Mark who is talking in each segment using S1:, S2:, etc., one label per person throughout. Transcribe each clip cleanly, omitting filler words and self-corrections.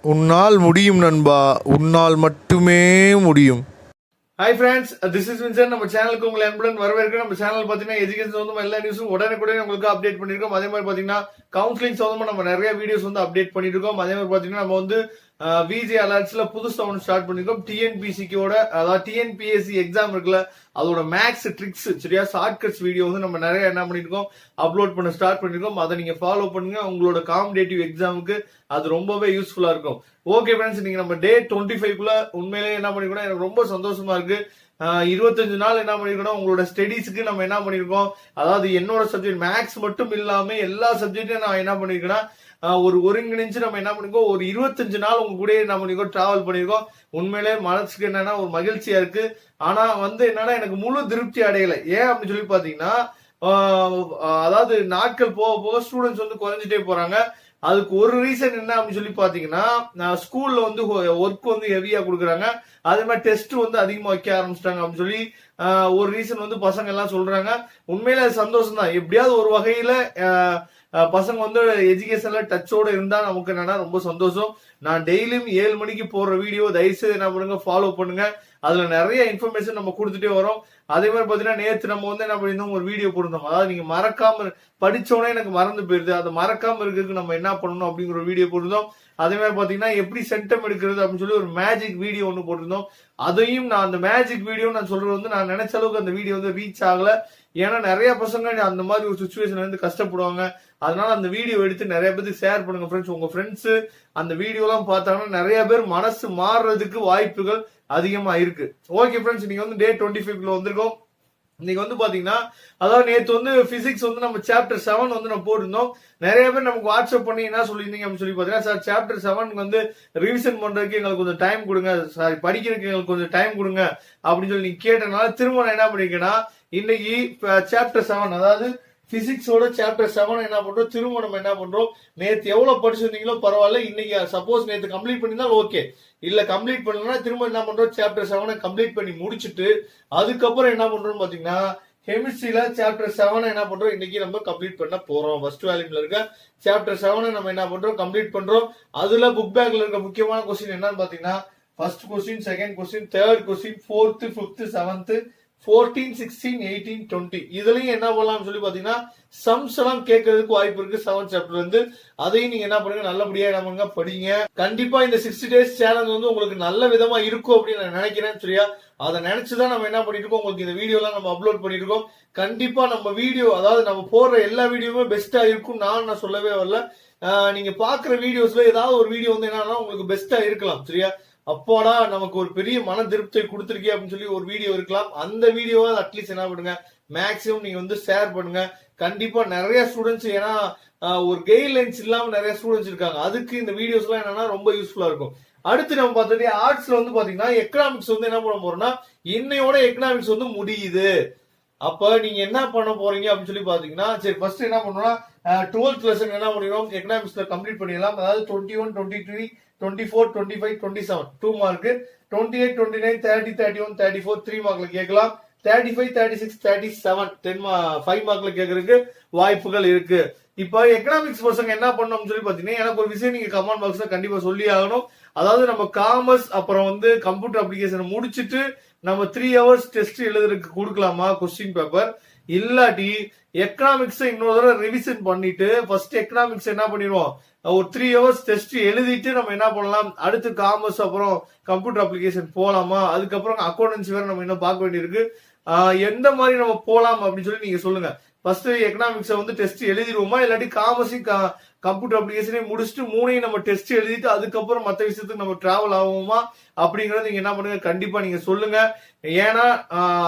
S1: உன்னால் முடியும் நண்பா, உன்னால் மட்டுமே முடியும்.
S2: Hi friends, this is Vinson. நம்ம சேனலுக்கு உங்களை அன்புடன் வரவேற்கிறோம். நம்ம சேனல் பார்த்தீங்கன்னா எஜுகேஷன் சம்பந்தமா எல்லா நியூஸும் உடனுக்குடனே உங்களுக்கு அப்டேட் பண்ணிருக்கோம். அதே மாதிரி பார்த்தீங்கன்னா கவுன்சிலிங் சம்பந்தமா நம்ம நிறைய வீடியோஸ் வந்து அப்டேட் பண்ணிட்டு இருக்கோம். அதே மாதிரி பார்த்தீங்கன்னா நம்ம வந்து விஜே அலர்ட்ஸ்ல புதுசா ஒன்று ஸ்டார்ட் பண்ணிருக்கோம். டிஎன்பிசிக்கோட அதாவது டிஎன்பிஎஸ்சி எக்ஸாம் இருக்குல்ல, அதோட மேக்ஸ் ட்ரிக்ஸ் சரியா ஷார்ட்கட்ஸ் வீடியோ வந்து நம்ம நிறைய என்ன பண்ணிருக்கோம், அப்லோட் பண்ண ஸ்டார்ட் பண்ணிருக்கோம். அதை நீங்க ஃபாலோ பண்ணுங்க. உங்களோட காம்படேட்டிவ் எக்ஸாமுக்கு அது ரொம்பவே யூஸ்ஃபுல்லா இருக்கும். ஓகே ஃப்ரெண்ட்ஸ், நீங்க நம்ம டே 25க்குள்ள உண்மையிலேயே என்ன பண்ணிருக்கோம், எனக்கு ரொம்ப சந்தோஷமா இருக்கு. 25 நாள் என்ன பண்ணிருக்கோம், உங்களோட ஸ்டடீஸ்க்கு நம்ம என்ன பண்ணிருக்கோம், அதாவது என்னோட சப்ஜெக்ட் மேக்ஸ் மட்டும் இல்லாம எல்லா சப்ஜெக்டையும் நான் என்ன பண்ணிருக்கேன்னா ஒரு ஒருங்கிணைஞ்சு நம்ம என்ன பண்ணிருக்கோம், ஒரு 25 நாள் உங்க கூட என்ன பண்ணிருக்கோம், டிராவல் பண்ணிருக்கோம். உண்மையிலே மனசுக்கு என்னன்னா ஒரு மகிழ்ச்சியா இருக்கு. ஆனா வந்து என்னன்னா எனக்கு முழு திருப்தி அடையலை. ஏன் அப்படின்னு சொல்லி பாத்தீங்கன்னா, அதாவது நாட்கள் போக போக ஸ்டூடெண்ட்ஸ் வந்து குறைஞ்சிட்டே போறாங்க. அதுக்கு ஒரு ரீசன் என்ன அப்படின்னு சொல்லி பாத்தீங்கன்னா, ஸ்கூல்ல வந்து ஒர்க் வந்து ஹெவியா கொடுக்குறாங்க. அதே மாதிரி டெஸ்ட் வந்து அதிகமா வைக்க ஆரம்பிச்சிட்டாங்க அப்படின்னு சொல்லி ஒரு ரீசன் வந்து பசங்க எல்லாம் சொல்றாங்க. உண்மையில அது சந்தோஷம் தான். எப்படியாவது ஒரு வகையில பசங்க வந்து எஜுகேஷன்ல டச்சோட இருந்தா நமக்கு என்னன்னா ரொம்ப சந்தோஷம். நான் டெய்லியும் 7 மணிக்கு போடுற வீடியோ தயவுசெய்து என்ன பண்ணுங்க, ஃபாலோ பண்ணுங்க. அதுல நிறைய இன்ஃபர்மேஷன் நம்ம கொடுத்துட்டே வரோம். அதே மாதிரி பாத்தீங்கன்னா நேற்று நம்ம வந்து என்ன பண்ணிருந்தோம், ஒரு வீடியோ போட்டிருந்தோம். அதாவது நீங்க மறக்காம படிச்சோடனே எனக்கு மறந்து போயிருது, அதை மறக்காம இருக்கிறதுக்கு நம்ம என்ன பண்ணணும் அப்படிங்கிற ஒரு வீடியோ போட்டிருந்தோம். அதே மாதிரி பாத்தீங்கன்னா எப்படி சென்டம் எடுக்கிறது அப்படின்னு சொல்லி ஒரு மேஜிக் வீடியோ ஒன்று போட்டிருந்தோம். அதையும் நான் அந்த மேஜிக் வீடியோ நான் சொல்றது வந்து நான் நினைச்ச அளவுக்கு அந்த வீடியோ வந்து ரீச் ஆகல. ஏன்னா நிறைய பசங்க அந்த மாதிரி ஒரு சுச்சுவேஷன்ல இருந்து கஷ்டப்படுவாங்க. அதனால அந்த வீடியோ எடுத்து நிறைய பேருக்கு ஷேர் பண்ணுங்க ஃப்ரெண்ட்ஸ். உங்க ஃப்ரெண்ட்ஸ் அந்த வீடியோ எல்லாம் பார்த்தாங்கன்னா நிறைய பேர் மனசு மாறுறதுக்கு வாய்ப்புகள் அதிகமா இருக்கு. ஓகே ஃப்ரெண்ட்ஸ், நீங்க வந்து டே 25க்குள்ள வந்திருக்கோம். இன்னைக்கு வந்து பாத்தீங்கன்னா, அதாவது நேற்று வந்து பிசிக்ஸ் வந்து நம்ம சாப்டர் 7 வந்து நம்ம போட்டிருந்தோம். நிறைய பேர் நமக்கு வாட்ஸ்அப் பண்ணி என்ன சொல்லியிருந்தீங்க அப்படின்னு சொல்லி பாத்தீங்கன்னா, சார் சாப்டர் 7 வந்து ரிவிஷன் பண்றதுக்கு எங்களுக்கு கொஞ்சம் டைம் கொடுங்க, சாரி படிக்கிறதுக்கு எங்களுக்கு கொஞ்சம் டைம் கொடுங்க அப்படின்னு சொல்லி நீங்க கேட்டனால திரும்ப நான் என்ன பண்ணிருக்கேன்னா, இன்னைக்கு சாப்டர் 7 அதாவது பிசிக்ஸோட சாப்டர் 7 என்ன பண்றோம், திரும்ப நம்ம என்ன பண்றோம், நேத்து எவ்வளவு படிச்சிருந்தீங்களோ பரவாயில்ல, இன்னைக்கு சப்போஸ் நேத்து கம்ப்ளீட் பண்ணிருந்தாலும் ஓகே, இல்ல கம்ப்ளீட் பண்ணலன்னா திரும்ப என்ன பண்றோம், சாப்டர் 7 கம்ப்ளீட் பண்ணி முடிச்சுட்டு அதுக்கப்புறம் என்ன பண்றோம் பாத்தீங்கன்னா, கெமிஸ்ட்ரியில சாப்டர் 7 என்ன பண்றோம், இன்னைக்கு நம்ம கம்ப்ளீட் பண்ண போறோம். ஃபர்ஸ்ட் வால்யூம்ல இருக்க சாப்டர் 7 நம்ம என்ன பண்றோம், கம்ப்ளீட் பண்றோம். அதுல புக் பேக்ல இருக்க முக்கியமான கொஸ்டின் என்னன்னு பாத்தீங்கன்னா, first question, second question, third question, 4th, 5th, 7th, 14, 16, 18, 20 இதுலயும் என்ன பண்ணலாம் சொல்லி பாத்தீங்கன்னா, சம்ஸ் எல்லாம் கேட்கறதுக்கு வாய்ப்பு இருக்கு 7th சாப்டர்ல இருந்து. அதையும் நீங்க என்ன பண்ணுங்க, நல்லபடியா என்ன பண்ணுங்க, படிங்க. கண்டிப்பா இந்த 60 days சேலஞ்ச் வந்து உங்களுக்கு நல்ல விதமா இருக்கும் அப்படின்னு நான் நினைக்கிறேன். சரியா, அதை நினைச்சுதான் நம்ம என்ன பண்ணிட்டு இருக்கோம், உங்களுக்கு இந்த வீடியோ எல்லாம் நம்ம அப்லோட் பண்ணிட்டு இருக்கோம். கண்டிப்பா நம்ம வீடியோ, அதாவது நம்ம போடுற எல்லா வீடியோவுமே பெஸ்டா இருக்கும் நான் சொல்லவே வரல. நீங்க பாக்குற வீடியோஸ்ல ஏதாவது ஒரு வீடியோ வந்து என்னன்னா உங்களுக்கு பெஸ்டா இருக்கலாம். சரியா, அப்போடா நமக்கு ஒரு பெரிய மன திருப்தியை கொடுத்துருக்கே அப்படின்னு சொல்லி ஒரு வீடியோ இருக்கலாம். அந்த வீடியோவை அட்லீஸ்ட் என்ன பண்ணுங்க, மேக்ஸிமம் நீங்க வந்து ஷேர் பண்ணுங்க. கண்டிப்பா நிறைய ஸ்டூடெண்ட்ஸ், ஏன்னா ஒரு கைட்லைன்ஸ் இல்லாம நிறைய ஸ்டூடெண்ட்ஸ் இருக்காங்க, அதுக்கு இந்த வீடியோஸ் எல்லாம் என்னன்னா ரொம்ப யூஸ்ஃபுல்லா இருக்கும். அடுத்து நம்ம பார்த்தது ஆர்ட்ஸ்ல வந்து பாத்தீங்கன்னா எக்கனாமிக்ஸ் வந்து என்ன பண்ண போறோம்னா, இன்னையோட எக்கனாமிக்ஸ் வந்து முடியுது. அப்ப நீங்க என்ன பண்ண போறீங்க அப்படின்னு சொல்லி பாத்தீங்கன்னா, சரி ஃபர்ஸ்ட் என்ன பண்ணணும்னா 12th லெசன் என்ன பண்ணிடுவோம், எக்கனாமிக்ஸ்ல கம்ப்ளீட் பண்ணிடலாம். அதாவது 21, 23, 24, 25, 27 2 மார்க், 28, 29, 30, 31, 34 3 மார்க்ல கேட்கலாம். 35, 36, 37 5 மார்க்ல கேட்கறதுக்கு வாய்ப்புகள் இருக்கு. இப்ப எக்கனாமிக்ஸ் பசங்க என்ன பண்ணணும் சொல்லி பாத்தீங்கன்னா, எனக்கு ஒரு விஷயம் நீங்க கமெண்ட் பாக்ஸ்ல கண்டிப்பா சொல்லி ஆகணும். அதாவது நம்ம காமர்ஸ் அப்புறம் வந்து கம்ப்யூட்டர் அப்ளிகேஷன் முடிச்சுட்டு நம்ம 3 hours டெஸ்ட் எழுதுறதுக்கு கொடுக்கலாமா கொஸ்டின் பேப்பர், இல்லாட்டி எக்கனாமிக்ஸ் இன்னொரு தடவை ரிவிஷன் பண்ணிட்டு ஃபர்ஸ்ட் எக்கனாமிக்ஸ் என்ன பண்ணிடுவோம், ஒரு 3 hours டெஸ்ட் எழுதிட்டு நம்ம என்ன பண்ணலாம், அடுத்து காமர்ஸ் அப்புறம் கம்ப்யூட்டர் அப்ளிகேஷன் போலாமா, அதுக்கப்புறம் அக்கௌண்டன்சி வேற நம்ம இன்னும் பார்க்க வேண்டியிருக்கு. எந்த மாதிரி நம்ம போலாம் அப்படின்னு சொல்லி நீங்க சொல்லுங்க. ஃபர்ஸ்ட் எக்கனாமிக்ஸை வந்து டெஸ்ட் எழுதிடுவோமா, இல்லாட்டி காமர்ஸையும் கம்ப்யூட்டர் அப்ளிகேஷனையும் முடிச்சுட்டு 3ஐயும் நம்ம டெஸ்ட் எழுதிட்டு அதுக்கப்புறம் மற்ற விஷயத்துக்கு நம்ம டிராவல் ஆகுமா அப்படிங்கறது நீங்க என்ன பண்ணுங்க, கண்டிப்பா நீங்க சொல்லுங்க. ஏன்னா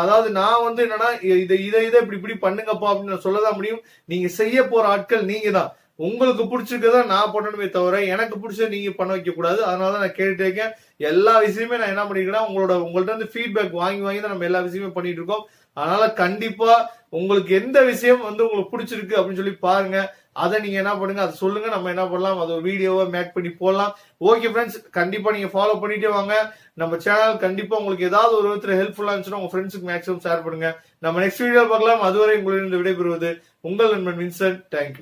S2: அதாவது நான் வந்து என்னன்னா இதை இப்படி பண்ணுங்கப்பா அப்படின்னு சொல்லதான் முடியும். நீங்க செய்ய போற ஆட்கள் நீங்க தான். உங்களுக்கு பிடிச்சிருக்கதா நான் பண்ணணுமே தவிர எனக்கு பிடிச்சத நீங்க பண்ண வைக்க கூடாது. அதனாலதான் நான் கேட்டுட்டு இருக்கேன். எல்லா விஷயமே நான் என்ன பண்ணிருக்கேன்னா, உங்கள்ட்ட இருந்து ஃபீட்பேக் வாங்கி தான் நம்ம எல்லா விஷயமே பண்ணிட்டு இருக்கோம். அதனால கண்டிப்பா உங்களுக்கு எந்த விஷயம் வந்து உங்களுக்கு பிடிச்சிருக்கு அப்படின்னு சொல்லி பாருங்க. அதை நீங்க என்ன பண்ணுங்க, அதை சொல்லுங்க, நம்ம என்ன பண்ணலாம், அதை ஒரு வீடியோவை மேக் பண்ணி போடலாம். ஓகே ஃப்ரெண்ட்ஸ், கண்டிப்பா நீங்க ஃபாலோ பண்ணிட்டே வாங்க. நம்ம சேனல் கண்டிப்பா உங்களுக்கு ஏதாவது ஒரு விதத்துல ஹெல்ப்ஃபுல்லா இருந்துச்சுன்னா உங்க ஃப்ரெண்ட்ஸுக்கு மேக்ஸிமம் ஷேர் பண்ணுங்க. நம்ம நெக்ஸ்ட் வீடியோ பார்க்கலாம். அதுவரை உங்களிடம் விடைபெறுவது உங்கள் நண்பன் வின்சென்ட். தேங்க்யூ.